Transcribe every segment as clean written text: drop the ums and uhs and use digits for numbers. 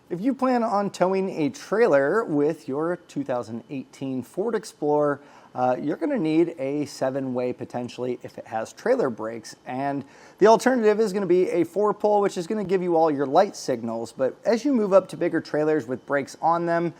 If you plan on towing a trailer with your 2018 Ford Explorer, you're going to need a 7-way potentially if it has trailer brakes. And the alternative is going to be a 4-pole, which is going to give you all your light signals. But as you move up to bigger trailers with brakes on them,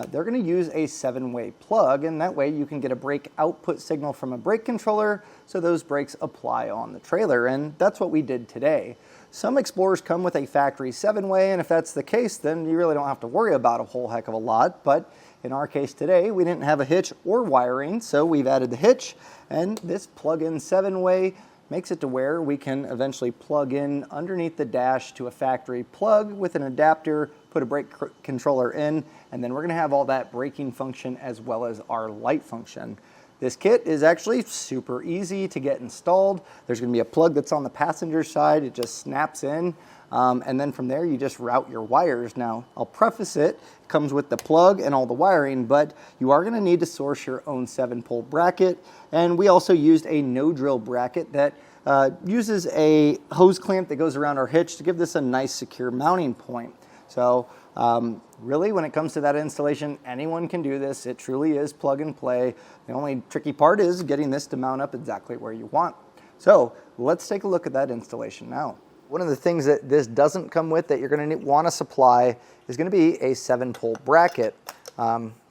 they're going to use a 7-way plug, and that way you can get a brake output signal from a brake controller so those brakes apply on the trailer. And that's what we did today. Some Explorers come with a factory 7-way, and if that's the case, then you really don't have to worry about a whole heck of a lot. But in our case today, we didn't have a hitch or wiring, so we've added the hitch, and this plug-in 7-way makes it to where we can eventually plug in underneath the dash to a factory plug with an adapter, put a brake controller in, and then we're going to have all that braking function as well as our light function. This kit is actually super easy to get installed. There's going to be a plug that's on the passenger side. It just snaps in, and then from there you just route your wires. Now, I'll preface it comes with the plug and all the wiring, but you are going to need to source your own 7-pole bracket, and we also used a no-drill bracket that uses a hose clamp that goes around our hitch to give this a nice secure mounting point. So really, when it comes to that installation, anyone can do this. It truly is plug and play. The only tricky part is getting this to mount up exactly where you want. So let's take a look at that installation now. One of the things that this doesn't come with that you're going to want to supply is going to be a 7-pole bracket.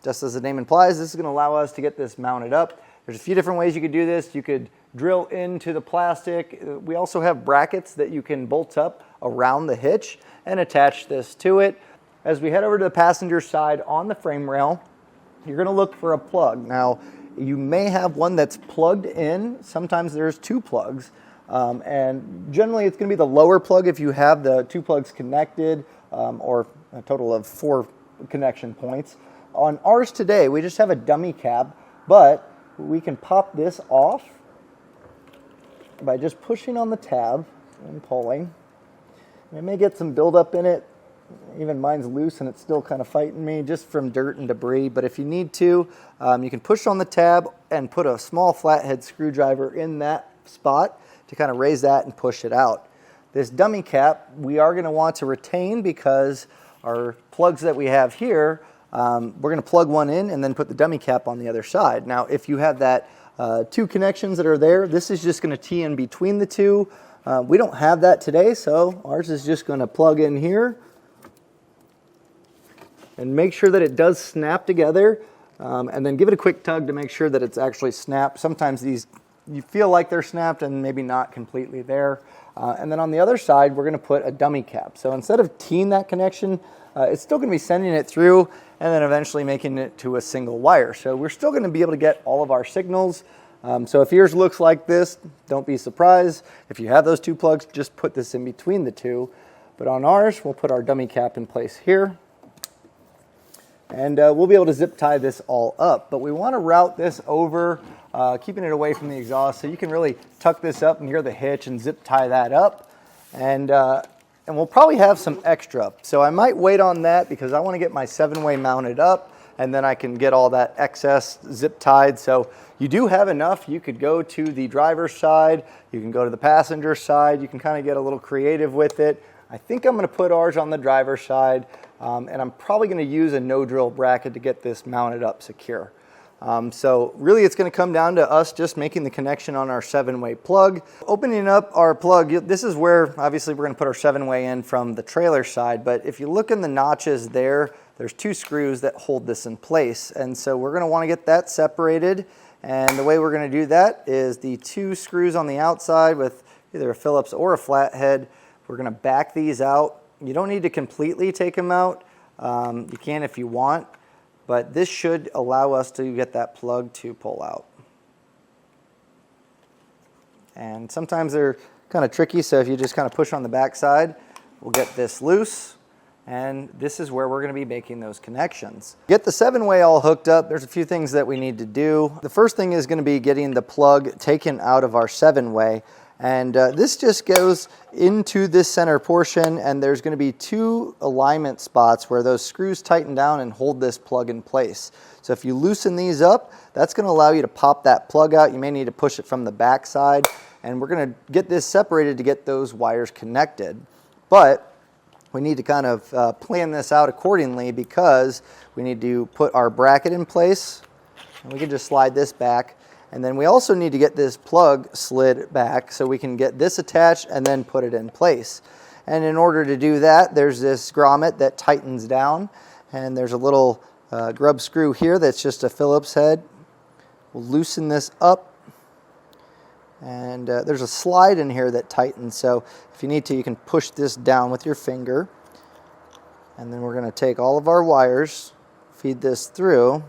Just as the name implies, this is going to allow us to get this mounted up. There's a few different ways you could do this. You could drill into the plastic. We also have brackets that you can bolt up around the hitch and attach this to it. As we head over to the passenger side on the frame rail, you're going to look for a plug. Now, you may have one that's plugged in. Sometimes there's 2 plugs. And generally it's going to be the lower plug if you have the 2 plugs connected, or a total of 4 connection points. On ours today, we just have a dummy cap, but we can pop this off by just pushing on the tab and pulling. It may get some buildup in it. Even mine's loose and it's still kind of fighting me just from dirt and debris. But if you need to, you can push on the tab and put a small flathead screwdriver in that spot to kind of raise that and push it out. This dummy cap we are going to want to retain because our plugs that we have here, we're going to plug one in and then put the dummy cap on the other side. Now, if you have that 2 connections that are there, this is just going to tee in between the 2. We don't have that today, so ours is just going to plug in here and make sure that it does snap together, and then give it a quick tug to make sure that it's actually snapped. Sometimes these, you feel like they're snapped and maybe not completely there. And then on the other side, we're going to put a dummy cap. So instead of teeing that connection, it's still going to be sending it through and then eventually making it to a single wire. So we're still going to be able to get all of our signals. So if yours looks like this, don't be surprised. If you have those 2 plugs, just put this in between the 2. But on ours, we'll put our dummy cap in place here. And we'll be able to zip tie this all up. But we want to route this over, keeping it away from the exhaust, so you can really tuck this up near the hitch and zip tie that up. And we'll probably have some extra. So I might wait on that because I want to get my 7-way mounted up, and then I can get all that excess zip tied. So you do have enough. You could go to the driver's side. You can go to the passenger side. You can kind of get a little creative with it. I think I'm going to put ours on the driver's side, and I'm probably going to use a no-drill bracket to get this mounted up secure. So really it's going to come down to us just making the connection on our 7-way plug. Opening up our plug, this is where obviously we're going to put our 7-way in from the trailer side, but if you look in the notches there, there's 2 screws that hold this in place, and so we're going to want to get that separated. And the way we're going to do that is the 2 screws on the outside with either a Phillips or a flathead. We're going to back these out. You don't need to completely take them out. You can if you want, but this should allow us to get that plug to pull out. And sometimes they're kind of tricky, so if you just kind of push on the back side, we'll get this loose. And this is where we're going to be making those connections. Get the 7-way all hooked up. There's a few things that we need to do. The first thing is going to be getting the plug taken out of our 7-way. And this just goes into this center portion, and there's going to be 2 alignment spots where those screws tighten down and hold this plug in place. So if you loosen these up, that's going to allow you to pop that plug out. You may need to push it from the back side, and we're going to get this separated to get those wires connected. But we need to kind of plan this out accordingly, because we need to put our bracket in place, and we can just slide this back. And then we also need to get this plug slid back so we can get this attached and then put it in place. And in order to do that, there's this grommet that tightens down, and there's a little grub screw here that's just a Phillips head. We'll loosen this up, and there's a slide in here that tightens, so if you need to, you can push this down with your finger. And then we're going to take all of our wires, feed this through.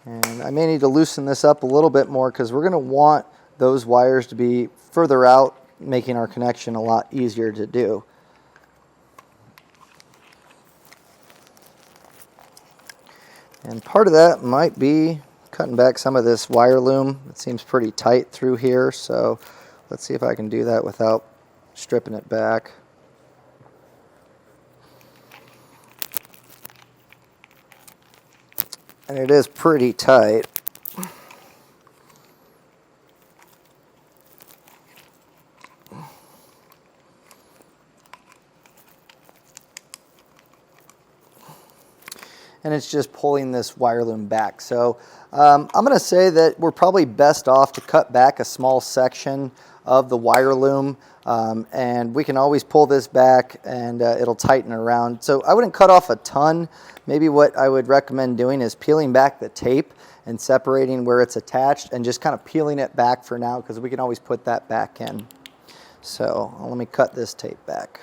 And I may need to loosen this up a little bit more, because we're going to want those wires to be further out, making our connection a lot easier to do. And part of that might be cutting back some of this wire loom. It seems pretty tight through here, so let's see if I can do that without stripping it back. And it is pretty tight. And it's just pulling this wire loom back. So I'm going to say that we're probably best off to cut back a small section of the wire loom, and we can always pull this back and it'll tighten around. So I wouldn't cut off a ton. Maybe what I would recommend doing is peeling back the tape and separating where it's attached and just kind of peeling it back for now, because we can always put that back in. So let me cut this tape back.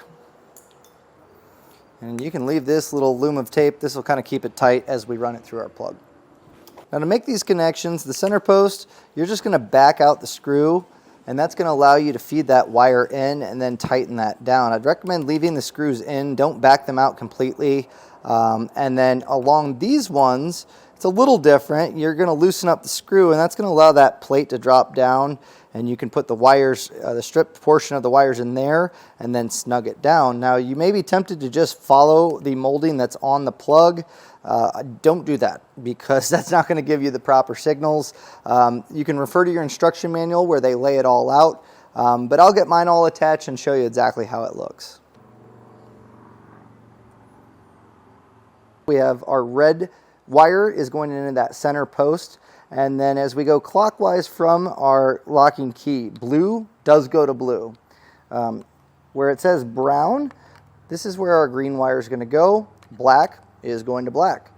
And you can leave this little loom of tape. This will kind of keep it tight as we run it through our plug. Now to make these connections, the center post, you're just going to back out the screw, and that's going to allow you to feed that wire in and then tighten that down. I'd recommend leaving the screws in. Don't back them out completely. And then along these ones, it's a little different. You're going to loosen up the screw, and that's going to allow that plate to drop down, and you can put the wires, the stripped portion of the wires in there, and then snug it down. Now, you may be tempted to just follow the molding that's on the plug. Don't do that, because that's not going to give you the proper signals. You can refer to your instruction manual where they lay it all out, but I'll get mine all attached and show you exactly how it looks. We have our red wire is going into that center post, and then as we go clockwise from our locking key, blue does go to blue. Where it says brown, this is where our green wire is going to go. Black is going to black.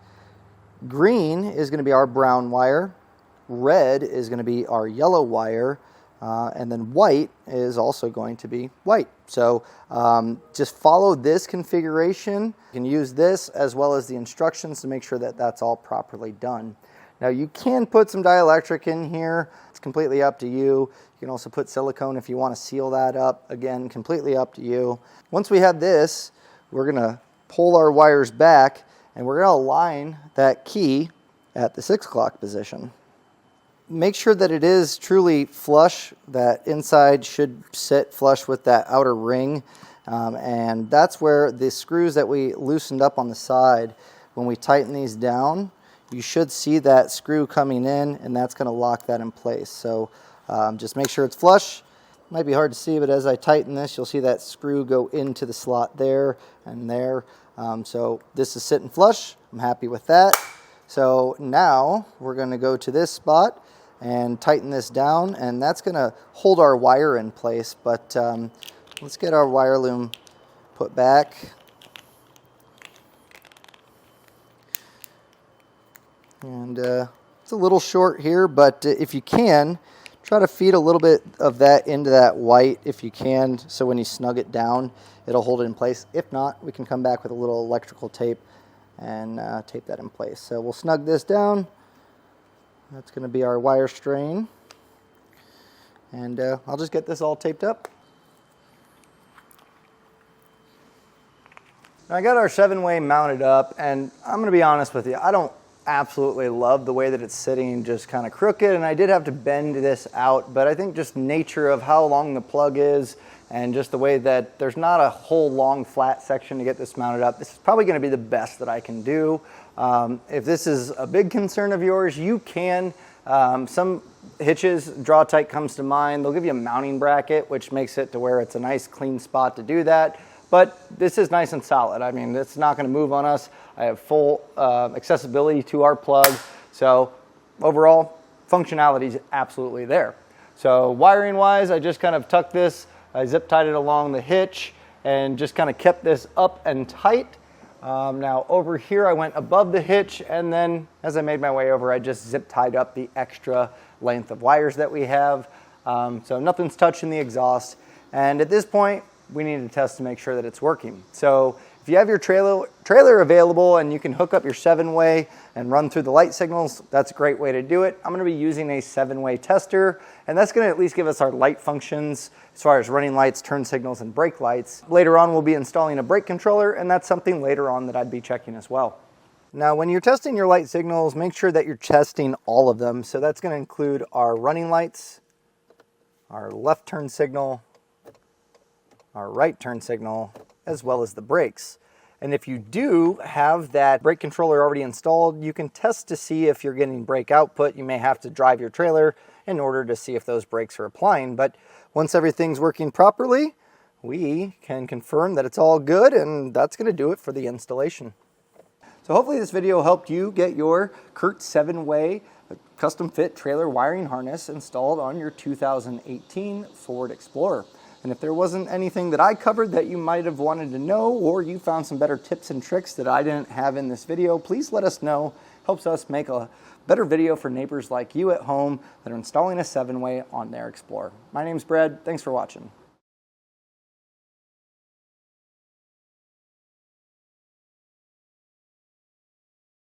Green is going to be our brown wire. Red is going to be our yellow wire. And then white is also going to be white. So just follow this configuration. You can use this as well as the instructions to make sure that that's all properly done. Now you can put some dielectric in here. It's completely up to you. You can also put silicone if you want to seal that up. Again, completely up to you. Once we have this, we're going to pull our wires back, and we're going to align that key at the 6 o'clock position. Make sure that it is truly flush. That inside should sit flush with that outer ring. And that's where the screws that we loosened up on the side, when we tighten these down, you should see that screw coming in, and that's going to lock that in place. So just make sure it's flush. Might be hard to see, but as I tighten this, you'll see that screw go into the slot there and there. So this is sitting flush. I'm happy with that. So now we're going to go to this spot and tighten this down, and that's going to hold our wire in place. But let's get our wire loom put back. And it's a little short here, but if you can, try to feed a little bit of that into that white if you can, so when you snug it down, it'll hold it in place. If not, we can come back with a little electrical tape and tape that in place. So we'll snug this down. That's going to be our wire strain. And I'll just get this all taped up. Now I got our 7-way mounted up, and I'm going to be honest with you, I don't absolutely love the way that it's sitting just kind of crooked, and I did have to bend this out, but I think just nature of how long the plug is and just the way that there's not a whole long flat section to get this mounted up, this is probably going to be the best that I can do. If this is a big concern of yours, you can. Some hitches, Draw-Tite comes to mind. They'll give you a mounting bracket, which makes it to where it's a nice clean spot to do that. But this is nice and solid. I mean, it's not going to move on us. I have full accessibility to our plug. So overall, functionality is absolutely there. So wiring wise, I just kind of tucked this, I zip tied it along the hitch and just kind of kept this up and tight. Now over here, I went above the hitch, and then as I made my way over, I just zip tied up the extra length of wires that we have. So nothing's touching the exhaust. And at this point, we need to test to make sure that it's working. So if you have your trailer available and you can hook up your 7-way and run through the light signals, that's a great way to do it. I'm going to be using a 7-way tester, and that's going to at least give us our light functions as far as running lights, turn signals, and brake lights. Later on, we'll be installing a brake controller, and that's something later on that I'd be checking as well. Now, when you're testing your light signals, make sure that you're testing all of them. So that's going to include our running lights, our left turn signal, our right turn signal, as well as the brakes. And if you do have that brake controller already installed, you can test to see if you're getting brake output. You may have to drive your trailer in order to see if those brakes are applying. But once everything's working properly, we can confirm that it's all good, and that's going to do it for the installation. So hopefully this video helped you get your Curt 7-way custom fit trailer wiring harness installed on your 2018 Ford Explorer. And if there wasn't anything that I covered that you might have wanted to know, or you found some better tips and tricks that I didn't have in this video, please let us know. Helps us make a better video for neighbors like you at home that are installing a 7-way on their Explorer. My name's Brad. Thanks for watching.